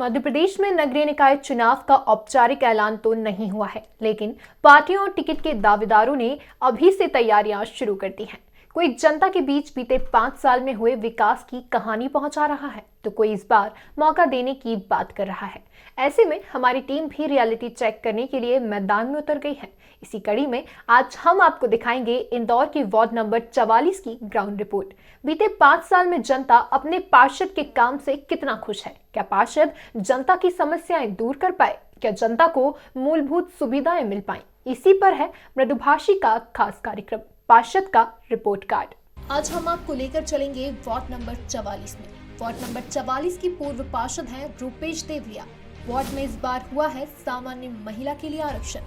मध्य प्रदेश में नगरीय निकाय चुनाव का औपचारिक ऐलान तो नहीं हुआ है, लेकिन पार्टियों और टिकट के दावेदारों ने अभी से तैयारियां शुरू कर दी हैं। कोई जनता के बीच बीते 5 साल में हुए विकास की कहानी पहुंचा रहा है, तो कोई इस बार मौका देने की बात कर रहा है। ऐसे में हमारी टीम भी रियलिटी चेक करने के लिए मैदान में उतर गई है। इसी कड़ी में आज हम आपको दिखाएंगे इंदौर के वार्ड नंबर 44 की ग्राउंड रिपोर्ट। बीते 5 साल में जनता अपने पार्षद के काम से कितना खुश है? क्या पार्षद जनता की समस्याएं दूर कर पाए? क्या जनता को मूलभूत सुविधाएं मिल पाई? इसी पर है मृदुभाषी का खास कार्यक्रम पार्षद का रिपोर्ट कार्ड। आज हम आपको लेकर चलेंगे वार्ड नंबर 44 में। वार्ड नंबर 44 की पूर्व पार्षद हैं रूपेश देवलिया। वार्ड में इस बार हुआ है सामान्य महिला के लिए आरक्षण।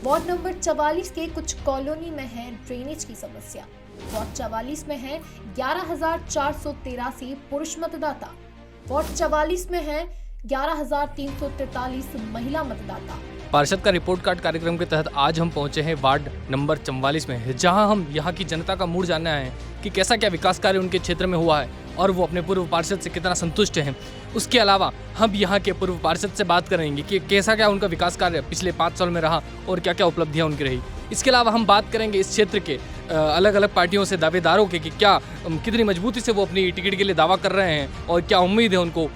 वार्ड नंबर 44 के कुछ कॉलोनी में है ड्रेनेज की समस्या। वार्ड 44 में है 11,483 पुरुष मतदाता। वार्ड 44 में है 11,343 महिला मतदाता। पार्षद का रिपोर्ट कार्ड कार्यक्रम के तहत आज हम पहुंचे हैं वार्ड नंबर 44 में, जहां हम यहां की जनता का मूड जानने आए हैं कि कैसा क्या विकास कार्य उनके क्षेत्र में हुआ है और वो अपने पूर्व पार्षद से कितना संतुष्ट हैं। उसके अलावा हम यहां के पूर्व पार्षद से बात करेंगे कि कैसा क्या उनका विकास कार्य पिछले 5 साल में रहा और क्या क्या उपलब्धियां उनकी रही। इसके अलावा हम बात करेंगे इस क्षेत्र के अलग अलग पार्टियों से दावेदारों के कि क्या कितनी मजबूती से वो अपनी टिकट के लिए दावा कर रहे हैं और क्या उम्मीद है उनको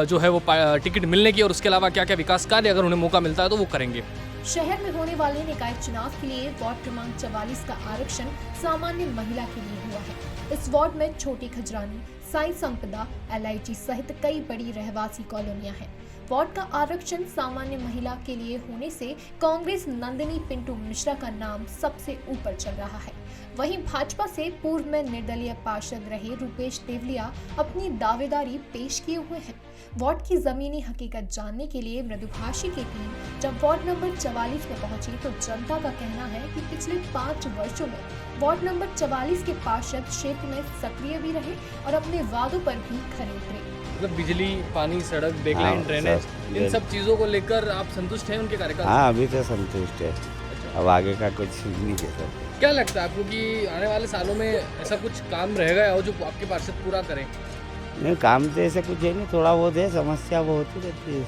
जो है वो टिकट मिलने की, और उसके अलावा क्या क्या विकास कार्य अगर उन्हें मौका मिलता है तो वो करेंगे। शहर में होने वाले निकाय चुनाव के लिए वार्ड क्रमांक 44 का आरक्षण सामान्य महिला के लिए हुआ है। इस वार्ड में छोटी खजरानी, साई संपदा, LIG सहित कई बड़ी रहवासी कॉलोनियां हैं। वार्ड का आरक्षण सामान्य महिला के लिए होने से कांग्रेस नंदिनी पिंटू मिश्रा का नाम सबसे ऊपर चल रहा है। वहीं भाजपा से पूर्व में निर्दलीय पार्षद रहे रूपेश देवलिया अपनी दावेदारी पेश किए हुए हैं। वार्ड की जमीनी हकीकत जानने के लिए मृदुभाषी की टीम जब वार्ड नंबर 44 में पहुंची तो जनता का कहना है कि पिछले 5 वर्षों में वार्ड नंबर 44 के पार्षद क्षेत्र में सक्रिय भी रहे और अपने वादों पर भी खरे उतरे। मतलब बिजली, पानी, सड़क, बैकलाइन, ड्रेनेज, इन सब चीज़ों को लेकर आप संतुष्ट हैं उनके कार्यकाल? हाँ, अभी तो संतुष्ट है। अब आगे का कुछ नहीं है सर। क्या लगता है आपको कि आने वाले सालों में ऐसा कुछ काम रहेगा और जो आपके पार्षद पूरा करें? नहीं, काम तो ऐसे कुछ है नहीं, थोड़ा बहुत है, समस्या वो होती रहती है।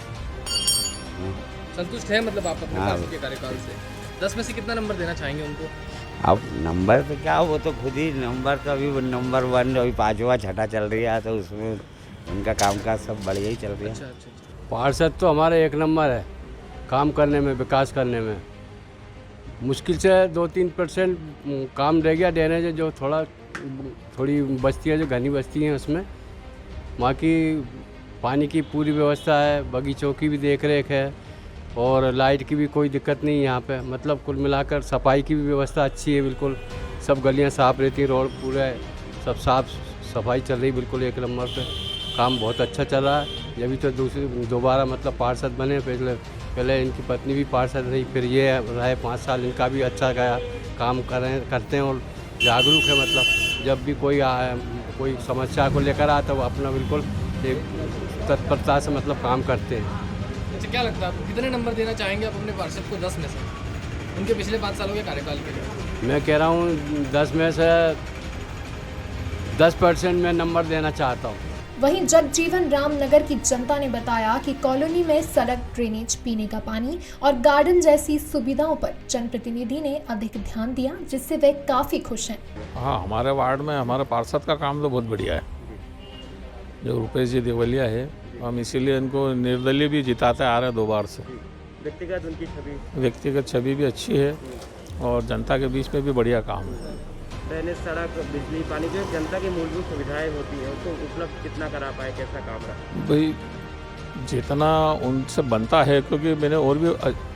संतुष्ट है मतलब आप अपने पार्षद के कार्यकाल से? 10 में से कितना नंबर देना चाहेंगे उनको? अब नंबर तो क्या, वो तो खुद ही नंबर तो अभी नंबर 1 अभी 5वां छठा चल रहा है, तो उसमें उनका कामकाज सब बढ़िया ही चल रहा है। अच्छा। पार्षद तो हमारे 1 नंबर है काम करने में, विकास करने में। मुश्किल से 2-3% काम रह गया ड्रेनेज जो थोड़ी बस्ती है, जो घनी बस्ती हैं उसमें। बाकी पानी की पूरी व्यवस्था है, बगीचों की भी देख रेख है और लाइट की भी कोई दिक्कत नहीं है यहाँ पे। मतलब कुल मिलाकर सफाई की भी व्यवस्था अच्छी है, बिल्कुल सब गलियाँ साफ़ रहती हैं, रोड पूरा सब साफ़ सफाई चल रही बिल्कुल 1 नंबर पे। काम बहुत अच्छा चल रहा है। जब भी तो दोबारा मतलब पार्षद बने, पहले इनकी पत्नी भी पार्षद रही, फिर ये रहे 5 साल, इनका भी अच्छा गया। काम करते हैं और जागरूक है। मतलब जब भी कोई समस्या को लेकर आता है वो अपना बिल्कुल एक तत्परता से मतलब काम करते हैं। अच्छा, क्या लगता है आपको कितने नंबर देना चाहेंगे आप अपने पार्षद को 10 में से उनके पिछले 5 सालों के कार्यकाल के लिए? मैं कह रहा हूँ 10 में से 10% में नंबर देना चाहता हूँ। वहीं जगजीवन रामनगर की जनता ने बताया कि कॉलोनी में सड़क, ड्रेनेज, पीने का पानी और गार्डन जैसी सुविधाओं पर जनप्रतिनिधि ने अधिक ध्यान दिया, जिससे वे काफी खुश हैं। हाँ, हमारे वार्ड में हमारे पार्षद का काम तो बहुत बढ़िया है। जो रूपेश जी देवलिया है, हम इसीलिए इनको निर्दलीय भी जिताते आ रहे हैं 2 बार से। व्यक्तिगत छवि भी अच्छी है और जनता के बीच में भी बढ़िया काम है। ड्रेनेज, सड़क, बिजली, पानी जो जनता की मूलभूत सुविधाएं होती हैं उसको उपलब्ध कितना करा पाए, कैसा काम रहा? भाई जितना उनसे बनता है, क्योंकि मैंने और भी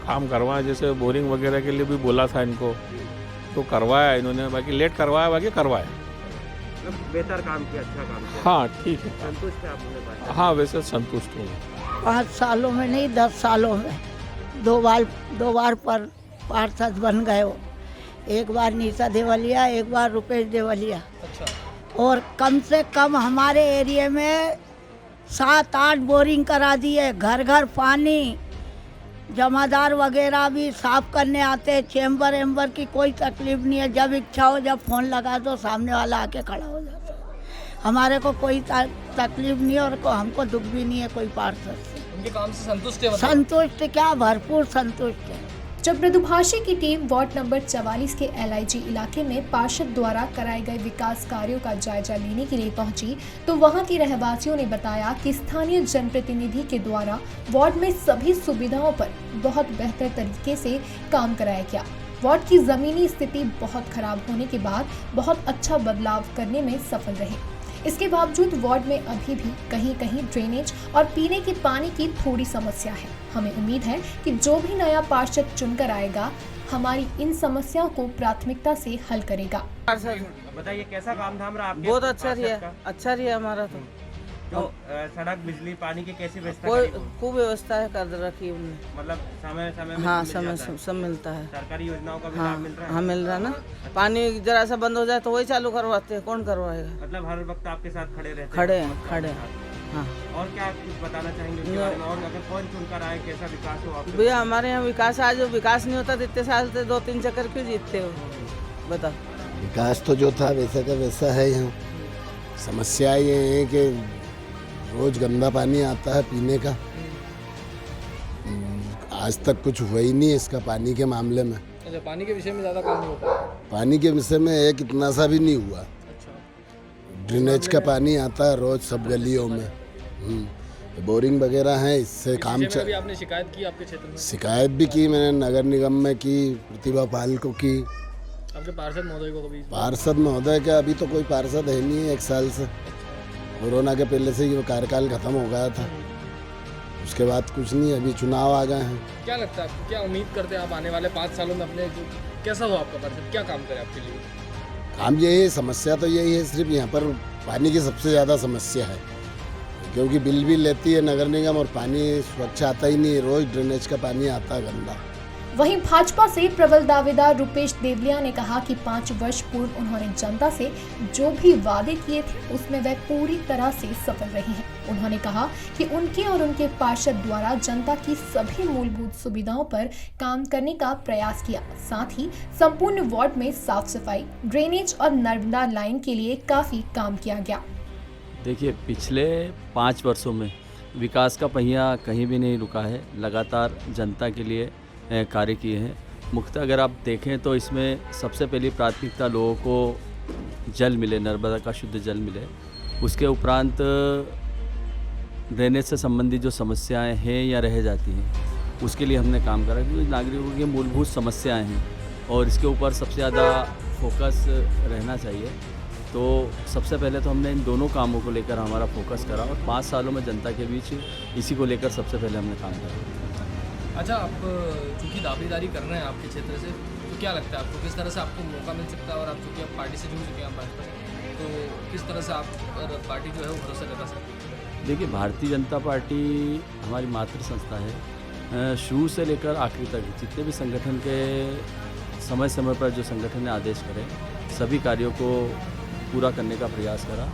काम करवाया, जैसे बोरिंग वगैरह के लिए भी बोला था इनको, तो करवाया इन्होंने। बाकी लेट करवाया, बाकी करवाया। मतलब बेहतर काम किया, अच्छा काम किया। हाँ, ठीक है। संतुष्ट है आप अपने पार्षद? हाँ, वैसे संतुष्ट हूँ। 5 सालों में नहीं, 10 सालों में 2 बार पर पार्षद बन गए हो। 1 बार नीता देवलिया, 1 बार रूपेश देवलिया। अच्छा। और कम से कम हमारे एरिया में 7-8 बोरिंग करा दिए, घर घर पानी, जमादार वगैरह भी साफ करने आते हैं। चैम्बर एम्बर की कोई तकलीफ नहीं है, जब इच्छा हो जब फ़ोन लगा दो सामने वाला आके खड़ा हो जाता है। हमारे को कोई तकलीफ नहीं है और हमको दुख भी नहीं है कोई पार्षद से। उनके काम से संतुष्ट है मतलब? संतुष्ट क्या, भरपूर संतुष्ट है। जब मृदुभाषी की टीम वार्ड नंबर 44 के LIG इलाके में पार्षद द्वारा कराए गए विकास कार्यों का जायजा लेने के लिए पहुंची, तो वहां के रहवासियों ने बताया कि स्थानीय जनप्रतिनिधि के द्वारा वार्ड में सभी सुविधाओं पर बहुत बेहतर तरीके से काम कराया गया। वार्ड की जमीनी स्थिति बहुत खराब होने के बाद बहुत अच्छा बदलाव करने में सफल रहे। इसके बावजूद वार्ड में अभी भी कहीं कहीं ड्रेनेज और पीने के पानी की थोड़ी समस्या है। हमें उम्मीद है कि जो भी नया पार्षद चुनकर आएगा हमारी इन समस्याओं को प्राथमिकता से हल करेगा। बताइए कैसा काम धाम रहा आपके? बहुत अच्छा पार्षद रहा, का? अच्छा रहा हमारा तो सड़क बिजली पानी की कैसी व्यवस्था कोई करी? खूब व्यवस्था है कर रखी है उनने। मतलब समय समय में हाँ, मिल समय जाता है? सब मिलता है। सरकारी योजनाओं का भी हाँ लाभ मिल रहा है? हाँ, मिल रहा ना। पानी जरा सा बंद हो जाए तो वही चालू करवाते हैं, कौन करवाएगा। मतलब हर वक्त आपके साथ खड़े रहते खड़े हैं? हैं, खड़े हैं। हाँ और क्या कुछ बताना चाहेंगे उसके बारे में? और अगर कौन चुनकर आए कैसा विकास हो आपके? भैया, हमारे यहाँ विकास आज विकास नहीं होता तो इतने साल से 2-3 चक्कर क्यों जीतते हो, बताओ। विकास तो जो था वैसा का वैसा है। यहाँ समस्या ये है कि रोज गंदा पानी आता है पीने का। आज तक कुछ हुआ ही नहीं इसका पानी के मामले में। अच्छा, पानी के विषय में ज़्यादा काम नहीं होता? पानी के विषय में एक इतना सा भी नहीं हुआ। अच्छा, ड्रेनेज का पानी आता है रोज सब गलियों में। बोरिंग वगैरह है, इससे काम विषय में भी आपने शिकायत की आपके क्षेत्र में? शिकायत भी की मैंने, नगर निगम में की, प्रतिभा पाल को की। आपके पार्षद महोदय को कभी? पार्षद महोदय का अभी तो कोई पार्षद है नहीं है 1 साल से। कोरोना के पहले से ये कार्यकाल खत्म हो गया था, उसके बाद कुछ नहीं, अभी चुनाव आ गए हैं। क्या लगता है आपको, क्या उम्मीद करते हैं आप आने वाले 5 सालों में अपने जो कैसा हो आपका पार्षद, क्या काम करे आपके लिए? काम यही है, समस्या तो यही है, सिर्फ यहाँ पर पानी की सबसे ज़्यादा समस्या है, क्योंकि बिल भी लेती है नगर निगम और पानी स्वच्छ आता ही नहीं, रोज ड्रेनेज का पानी आता है गंदा। वहीं भाजपा से प्रबल दावेदार रुपेश देवलिया ने कहा कि 5 वर्ष पूर्व उन्होंने जनता से जो भी वादे किए थे उसमें वह पूरी तरह से सफल रहे हैं। उन्होंने कहा कि उनके और उनके पार्षद द्वारा जनता की सभी मूलभूत सुविधाओं पर काम करने का प्रयास किया। साथ ही संपूर्ण वार्ड में साफ सफाई, ड्रेनेज और नर्मदा लाइन के लिए काफी काम किया गया। देखिए, पिछले 5 वर्षों में विकास का पहिया कहीं भी नहीं रुका है। लगातार जनता के लिए कार्य किए हैं। मुख्यतः अगर आप देखें तो इसमें सबसे पहली प्राथमिकता लोगों को जल मिले, नर्मदा का शुद्ध जल मिले। उसके उपरांत ड्रेनेज से संबंधित जो समस्याएं हैं या रह जाती हैं उसके लिए हमने काम करा, क्योंकि नागरिकों की मूलभूत समस्याएं हैं और इसके ऊपर सबसे ज़्यादा फोकस रहना चाहिए। तो सबसे पहले तो हमने इन दोनों कामों को लेकर हमारा फोकस करा और 5 सालों में जनता के बीच इसी को लेकर सबसे पहले हमने काम करा। अच्छा, आप चूँकि दावेदारी कर रहे हैं आपके क्षेत्र से, तो क्या लगता है आपको किस तरह से आपको मौका मिल सकता है? और आप चूँकि आप पार्टी से जुड़ चुके हैं भाजपा से, तो किस तरह से आप और पार्टी जो है वो भरोसा जता सकती है? देखिए, भारतीय जनता पार्टी हमारी मातृ संस्था है। शुरू से लेकर आखिरी तक जितने भी संगठन के समय समय पर जो संगठन ने आदेश करे सभी कार्यों को पूरा करने का प्रयास करा।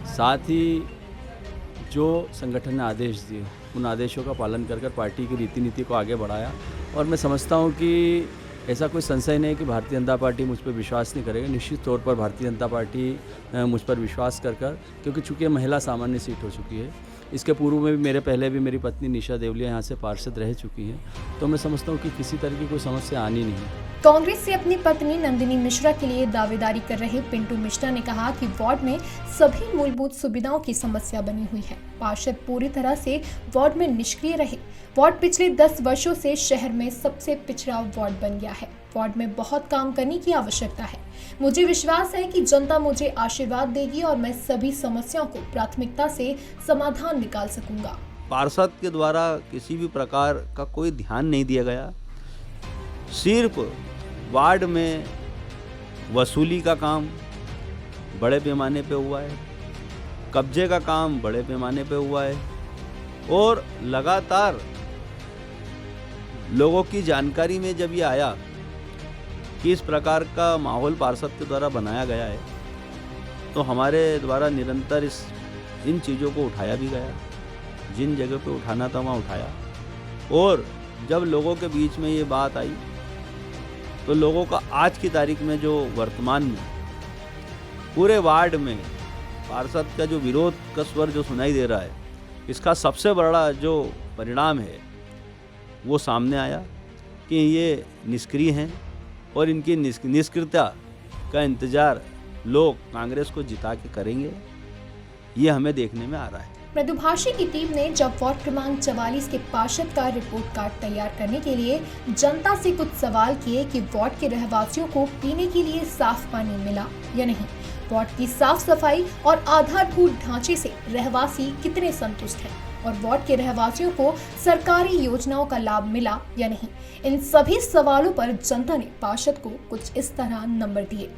साथ ही जो संगठन ने आदेश दिए उन आदेशों का पालन कर पार्टी की रीति नीति को आगे बढ़ाया। और मैं समझता हूँ कि ऐसा कोई संशय नहीं कि भारतीय जनता पार्टी मुझ पर विश्वास नहीं करेगी। निश्चित तौर पर भारतीय जनता पार्टी मुझ पर विश्वास कर क्योंकि चूँकि महिला सामान्य सीट हो चुकी है, इसके पूर्व में भी पहले भी मेरी पत्नी निशा देवलिया यहाँ से पार्षद रह चुकी हैं, तो मैं समझता हूँ कि किसी तरह की कोई समस्या आनी नहीं है। कांग्रेस से अपनी पत्नी नंदिनी मिश्रा के लिए दावेदारी कर रहे पिंटू मिश्रा ने कहा कि वार्ड में सभी मूलभूत सुविधाओं की समस्या बनी हुई है। पार्षद पूरी तरह से वार्ड में निष्क्रिय रहे। वार्ड पिछले 10 वर्षों से शहर में सबसे पिछड़ा वार्ड बन गया है। वार्ड में बहुत काम करने की आवश्यकता है। मुझे विश्वास है कि जनता मुझे आशीर्वाद देगी और मैं सभी समस्याओं को प्राथमिकता से समाधान निकाल सकूंगा। पार्षद के द्वारा किसी भी प्रकार का कोई ध्यान नहीं दिया गया। सिर्फ वार्ड में वसूली का काम बड़े पैमाने पे हुआ है, कब्जे का काम बड़े पैमाने पे हुआ है और लगातार लोगों की जानकारी में जब ये आया कि इस प्रकार का माहौल पार्षद के द्वारा बनाया गया है, तो हमारे द्वारा निरंतर इन चीज़ों को उठाया भी गया। जिन जगह पे उठाना था वहाँ उठाया और जब लोगों के बीच में ये बात आई तो लोगों का आज की तारीख में जो वर्तमान में पूरे वार्ड में पार्षद का जो विरोध का स्वर जो सुनाई दे रहा है, इसका सबसे बड़ा जो परिणाम है वो सामने आया कि ये निष्क्रिय हैं और इनकी निष्क्रियता का इंतज़ार लोग कांग्रेस को जिता के करेंगे, ये हमें देखने में आ रहा है। मृदुभाषी की टीम ने जब वार्ड क्रमांक 44 के पार्षद का रिपोर्ट कार्ड तैयार करने के लिए जनता से कुछ सवाल किए कि वार्ड के रहवासियों को पीने के लिए साफ पानी मिला या नहीं, वार्ड की साफ सफाई और आधारभूत ढांचे से रहवासी कितने संतुष्ट हैं और वार्ड के रहवासियों को सरकारी योजनाओं का लाभ मिला या नहीं, इन सभी सवालों पर जनता ने पार्षद को कुछ इस तरह नंबर दिए।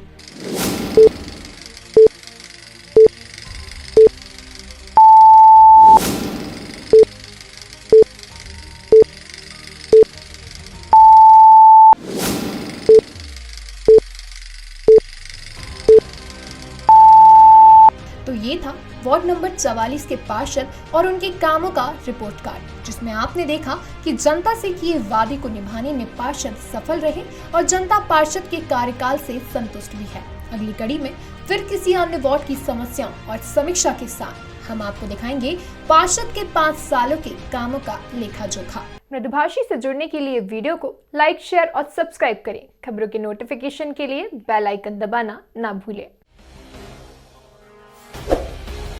तो ये था वार्ड नंबर 44 के पार्षद और उनके कामों का रिपोर्ट कार्ड, जिसमें आपने देखा कि जनता से किए वादे को निभाने में पार्षद सफल रहे और जनता पार्षद के कार्यकाल से संतुष्ट भी है। अगली कड़ी में फिर किसी अन्य वार्ड की समस्याओं और समीक्षा के साथ हम आपको दिखाएंगे पार्षद के 5 सालों के कामों का लेखा जोखा। मृदुभाषी से जुड़ने के लिए वीडियो को लाइक, शेयर और सब्सक्राइब करें। खबरों के नोटिफिकेशन के लिए बेल आइकन दबाना ना भूलें।